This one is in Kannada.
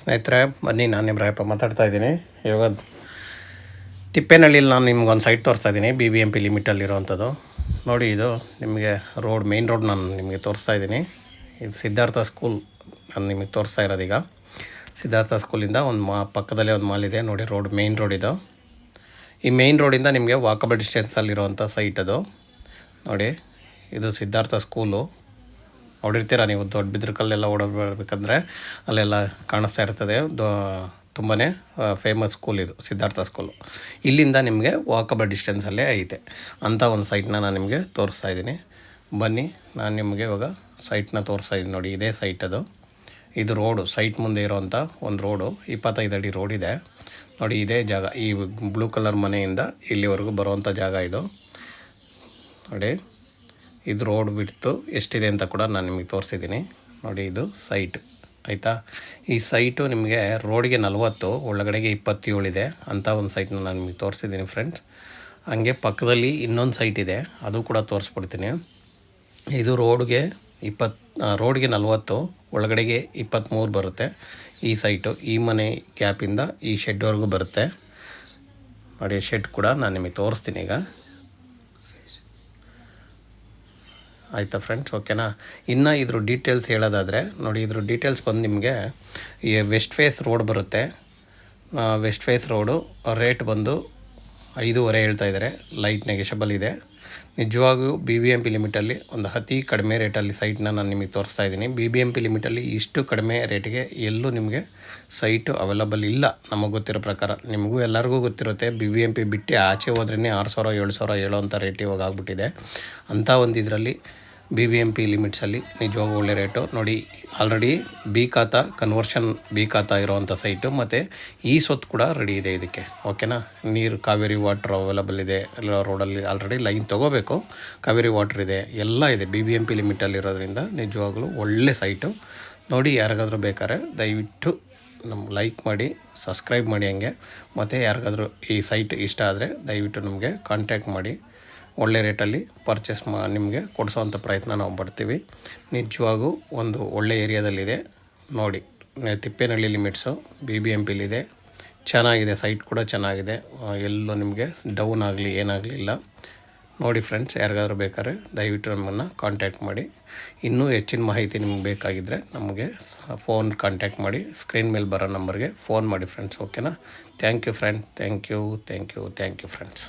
ಸ್ನೇಹಿತರೆ ಬನ್ನಿ, ನಾನು ನಿಮ್ಮ ರಾಯಪ್ಪ ಮಾತಾಡ್ತಾ ಇದ್ದೀನಿ. ಇವಾಗ ತಿಪ್ಪೇನಹಳ್ಳಿಲಿ ನಾನು ನಿಮ್ಗೊಂದು ಸೈಟ್ ತೋರಿಸ್ತಾ ಇದ್ದೀನಿ, BBMP ಲಿಮಿಟಲ್ಲಿರೋವಂಥದ್ದು. ನೋಡಿ, ಇದು ನಿಮಗೆ ರೋಡ್, ಮೇನ್ ರೋಡ್ ನಾನು ನಿಮಗೆ ತೋರಿಸ್ತಾ ಇದ್ದೀನಿ. ಇದು ಸಿದ್ಧಾರ್ಥ ಸ್ಕೂಲ್ ನಾನು ನಿಮಗೆ ತೋರಿಸ್ತಾ ಇರೋದೀಗ. ಸಿದ್ಧಾರ್ಥ ಸ್ಕೂಲಿಂದ ಒಂದು ಪಕ್ಕದಲ್ಲೇ ಒಂದು ಮಾಲ್ ಇದೆ ನೋಡಿ. ರೋಡ್, ಮೇನ್ ರೋಡ್ ಇದು. ಈ ಮೇನ್ ರೋಡಿಂದ ನಿಮಗೆ ವಾಕಬಲ್ ಡಿಸ್ಟೆನ್ಸಲ್ಲಿರುವಂಥ ಸೈಟ್ ಅದು ನೋಡಿ. ಇದು ಸಿದ್ಧಾರ್ಥ ಸ್ಕೂಲು ನೋಡಿರ್ತೀರ ನೀವು. ದೊಡ್ಡ ಬಿದ್ರಕಲ್ಲೆಲ್ಲ ಓಡಾಡಬೇಕಂದ್ರೆ ಅಲ್ಲೆಲ್ಲ ಕಾಣಿಸ್ತಾ ಇರ್ತದೆ. ತುಂಬಾ ಫೇಮಸ್ ಸ್ಕೂಲ್ ಇದು, ಸಿದ್ಧಾರ್ಥ ಸ್ಕೂಲು. ಇಲ್ಲಿಂದ ನಿಮಗೆ ವಾಕಬಲ್ ಡಿಸ್ಟೆನ್ಸಲ್ಲೇ ಐತೆ ಅಂಥ ಒಂದು ಸೈಟ್ನ ನಾನು ನಿಮಗೆ ತೋರಿಸ್ತಾ ಇದ್ದೀನಿ. ಬನ್ನಿ, ನಾನು ನಿಮಗೆ ಇವಾಗ ಸೈಟ್ನ ತೋರಿಸ್ತಾ ಇದ್ದೀನಿ ನೋಡಿ. ಇದೇ ಸೈಟ್ ಅದು. ಇದು ರೋಡು, ಸೈಟ್ ಮುಂದೆ ಇರೋವಂಥ ಒಂದು ರೋಡು, 25 ಅಡಿ ರೋಡ್ ಇದೆ ನೋಡಿ. ಇದೇ ಜಾಗ, ಈ ಬ್ಲೂ ಕಲರ್ ಮನೆಯಿಂದ ಇಲ್ಲಿವರೆಗೂ ಬರುವಂಥ ಜಾಗ ಇದು ನೋಡಿ. ಇದು ರೋಡ್ ಬಿಡ್ತು ಎಷ್ಟಿದೆ ಅಂತ ಕೂಡ ನಾನು ನಿಮಗೆ ತೋರಿಸಿದ್ದೀನಿ ನೋಡಿ. ಇದು ಸೈಟ್ ಆಯಿತಾ. ಈ ಸೈಟು ನಿಮಗೆ ರೋಡಿಗೆ 40, ಒಳಗಡೆಗೆ 27 ಇದೆ ಅಂಥ ಒಂದು ಸೈಟ್ನ ನಾನು ನಿಮಗೆ ತೋರಿಸಿದ್ದೀನಿ ಫ್ರೆಂಡ್ಸ್. ಹಂಗೆ ಪಕ್ಕದಲ್ಲಿ ಇನ್ನೊಂದು ಸೈಟ್ ಇದೆ, ಅದು ಕೂಡ ತೋರಿಸ್ಬಿಡ್ತೀನಿ. ಇದು ರೋಡ್ಗೆ 40, ಒಳಗಡೆಗೆ 23 ಬರುತ್ತೆ ಈ ಸೈಟು. ಈ ಮನೆ ಗ್ಯಾಪಿಂದ ಈ ಶೆಡ್ವರೆಗೂ ಬರುತ್ತೆ ನೋಡಿ. ಶೆಡ್ ಕೂಡ ನಾನು ನಿಮಗೆ ತೋರಿಸ್ತೀನಿ ಈಗ, ಆಯಿತಾ ಫ್ರೆಂಡ್ಸ್, ಓಕೆನಾ. ಇನ್ನು ಇದ್ರ ಡೀಟೇಲ್ಸ್ ಹೇಳೋದಾದರೆ ನೋಡಿ, ಇದ್ರ ಡೀಟೇಲ್ಸ್ ಬಂದು ನಿಮಗೆ ಈ ವೆಸ್ಟ್ ಫೇಸ್ ರೋಡ್ ಬರುತ್ತೆ. ವೆಸ್ಟ್ ಫೇಸ್ ರೋಡು ರೇಟ್ ಬಂದು 5.5 ಹೇಳ್ತಾಯಿದ್ದಾರೆ. ಲೈಟ್ ನೆಗೆಷಬಲ್ ಇದೆ. ನಿಜವಾಗೂ BBMP ಲಿಮಿಟಲ್ಲಿ ಒಂದು ಅತಿ ಕಡಿಮೆ ರೇಟಲ್ಲಿ ಸೈಟ್ನ ನಾನು ನಿಮಗೆ ತೋರಿಸ್ತಾ ಇದ್ದೀನಿ. BBMP ಲಿಮಿಟಲ್ಲಿ ಇಷ್ಟು ಕಡಿಮೆ ರೇಟಿಗೆ ಎಲ್ಲೂ ನಿಮಗೆ ಸೈಟು ಅವೈಲಬಲ್ ಇಲ್ಲ ನಮಗೆ ಗೊತ್ತಿರೋ ಪ್ರಕಾರ. ನಿಮಗೂ ಎಲ್ಲರಿಗೂ ಗೊತ್ತಿರುತ್ತೆ, BBMP ಬಿಟ್ಟು ಆಚೆ ಹೋದ್ರೇ 6,000 7,000 ಹೇಳೋವಂಥ ರೇಟ್ ಇವಾಗ ಆಗ್ಬಿಟ್ಟಿದೆ. ಅಂಥ ಒಂದು ಇದರಲ್ಲಿ BBMP ಲಿಮಿಟ್ಸಲ್ಲಿ ನಿಜವಾಗೂ ಒಳ್ಳೆ ರೇಟು ನೋಡಿ. ಆಲ್ರೆಡಿ ಕನ್ವರ್ಷನ್ ಬಿ ಖಾತಾ ಇರೋವಂಥ ಸೈಟು, ಮತ್ತು ಈ ಸೊತ್ತು ಕೂಡ ರೆಡಿ ಇದೆ ಇದಕ್ಕೆ, ಓಕೆನಾ. ನೀರು, ಕಾವೇರಿ ವಾಟ್ರ್ ಅವೈಲಬಲ್ ಇದೆ ಎಲ್ಲ ರೋಡಲ್ಲಿ. ಆಲ್ರೆಡಿ ಲೈನ್ ತೊಗೋಬೇಕು, ಕಾವೇರಿ ವಾಟ್ರ್ ಇದೆ, ಎಲ್ಲ ಇದೆ. BBMP ಲಿಮಿಟಲ್ಲಿರೋದ್ರಿಂದ ನಿಜವಾಗ್ಲೂ ಒಳ್ಳೆ ಸೈಟು ನೋಡಿ. ಯಾರಿಗಾದ್ರೂ ಬೇಕಾದ್ರೆ ದಯವಿಟ್ಟು ನಮ್ಗೆ ಲೈಕ್ ಮಾಡಿ, ಸಬ್ಸ್ಕ್ರೈಬ್ ಮಾಡಿ ಹಂಗೆ. ಮತ್ತು ಯಾರಿಗಾದ್ರೂ ಈ ಸೈಟ್ ಇಷ್ಟ ಆದರೆ ದಯವಿಟ್ಟು ನಮಗೆ ಕಾಂಟ್ಯಾಕ್ಟ್ ಮಾಡಿ. ಒಳ್ಳೆ ರೇಟಲ್ಲಿ ಪರ್ಚೇಸ್ ನಿಮಗೆ ಕೊಡಿಸೋವಂಥ ಪ್ರಯತ್ನ ನಾವು ಪಡ್ತೀವಿ. ನಿಜವಾಗೂ ಒಂದು ಒಳ್ಳೆ ಏರಿಯಾದಲ್ಲಿದೆ ನೋಡಿ. ತಿಪ್ಪೇನಹಳ್ಳಿ ಲಿಮಿಟ್ಸು BBMPಲಿದೆ. ಚೆನ್ನಾಗಿದೆ, ಸೈಟ್ ಕೂಡ ಚೆನ್ನಾಗಿದೆ. ಎಲ್ಲೂ ನಿಮಗೆ ಡೌನ್ ಆಗಲಿ ಏನಾಗಲಿಲ್ಲ ನೋಡಿ ಫ್ರೆಂಡ್ಸ್. ಯಾರಿಗಾದ್ರೂ ಬೇಕಾದ್ರೆ ದಯವಿಟ್ಟು ನಮ್ಮನ್ನು ಕಾಂಟ್ಯಾಕ್ಟ್ ಮಾಡಿ. ಇನ್ನೂ ಹೆಚ್ಚಿನ ಮಾಹಿತಿ ನಿಮ್ಗೆ ಬೇಕಾಗಿದ್ದರೆ ನಮಗೆ ಫೋನ್ ಕಾಂಟ್ಯಾಕ್ಟ್ ಮಾಡಿ. ಸ್ಕ್ರೀನ್ ಮೇಲೆ ಬರೋ ನಂಬರ್ಗೆ ಫೋನ್ ಮಾಡಿ ಫ್ರೆಂಡ್ಸ್, ಓಕೆನಾ. Thank you friends, thank you friends.